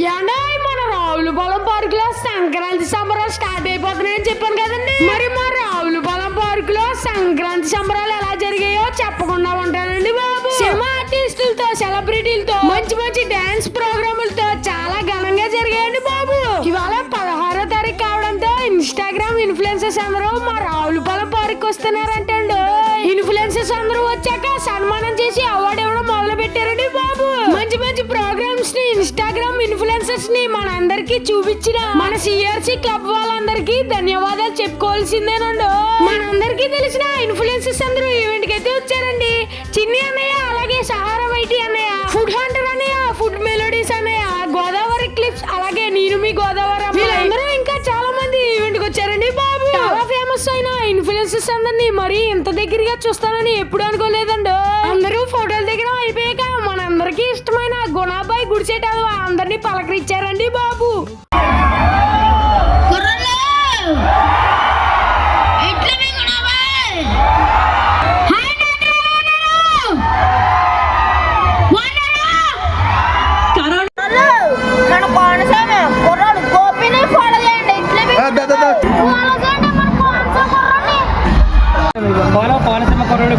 మన రావులపాలెం పార్క్ లో సంక్రాంతి సంబరాలు స్టార్ట్ అయిపోతున్నాయని చెప్పాను కదండి. మరి మా రావులపాలెం పార్క్ లో సంక్రాంతి సంబరాలు ఎలా జరిగాయో చెప్పకుండా ఉంటానండి బాబు. సినిమా ఆర్టిస్టులతో, సెలబ్రిటీలతో, మంచి మంచి డాన్స్ ప్రోగ్రాములతో చాలా ఘనంగా జరిగాయండి బాబు. ఇవాళ 16వ తారీఖు కావడంతో ఇన్స్టాగ్రామ్ ఇన్ఫ్లుయెన్సర్స్ అందరూ మా రావులపాలెం పార్క్ వస్తున్నారంటండి. ఇన్ఫ్లుయెన్సర్స్ అందరూ వచ్చాక సన్మానం చేసి అవార్డు ఇవ్వడం మొదలు పెట్టారండి బాబు. మంచి మంచి ప్రోగ్రామ్స్ ని ఇన్స్టాగ్రామ్ ఇన్ఫ్లుయెన్సర్స్ ని మనందరికి చూపించిన మన సిఆర్సి క్లబ్ వాళ్ళందరికీ ధన్యవాదాలు చెప్పుకోవాల్సిందేనండి. మనందరికీ తెలిసిన ఇన్ఫ్లుయెన్సర్స్ అందరూ ఈవెంట్ కి అయితే వచ్చారండి. చిన్ని అన్నయ్య, అలాగే సహారా వైటీ అన్నయ్య, ఫుడ్ హంటర్ అన్నయ్య, ఫుడ్ మెలోడీస్ అన్నయ్య, గోదావరి క్లిప్స్, అలాగే నేను మీ గోదావరి, వీళ్ళందరూ ఇంకా చాలా మంది ఈవెంట్ కి వచ్చారండి బాబు. చాలా ఫేమస్ అయిన ఇన్ఫ్లుయెన్సర్స్ అందరినీ మరి ఇంత దగ్గరగా చూస్తానని ఎప్పుడు అనుకోలేదండి. అందరూ ఫోటోల దగ్గర అయిపోయాక మనందరికీ ఇష్టమైన గుణాబాయ్ గుడిసేట అందరినీ పలకరించారండి బాబు.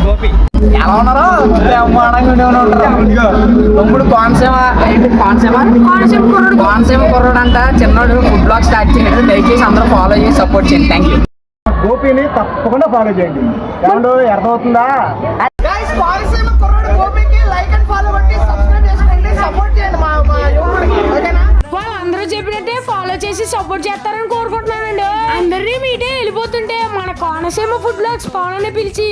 గోపి ఎలా ఉన్నారో తమ్ముడు కోనసీమ కుర్రోడు అంట, చిన్నోడు ఫుడ్ బ్లాగ్ స్టార్ట్ చేయండి. దయచేసి అందరూ ఫాలో చేసి సపోర్ట్ చేయండి. Thank you. గోపిని తప్పకుండా ఫాలో చేయండి. ఏమండు అర్థమవుతుందా? కోనసీమ కుర్రోడు గోపికి లైక్ అండ్ ఫాలో కొట్టి సబ్స్క్రైబ్ చేసుకోండి, సపోర్ట్ చేయండి మా ఓకేనా. వాళ్ళందరూ చెప్పినట్టే ఫాలో చేసి సపోర్ట్ చేస్తారని కోరుకుంటున్నానండి. అందరినీ మీటే వెళ్ళిపోతుంటే మన కోనసీమ ఫుడ్ బ్లాగ్స్ పవన్ పిలిచి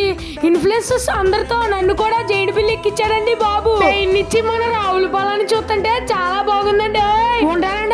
ఇన్ఫ్లుయెన్సర్స్ అందరితో నన్ను కూడా జైడు బిల్లు ఎక్కించాడండి బాబు. ఇన్నిచ్చి మన రావులపాలని చూస్తుంటే చాలా బాగుందండి. ఉంటానండి.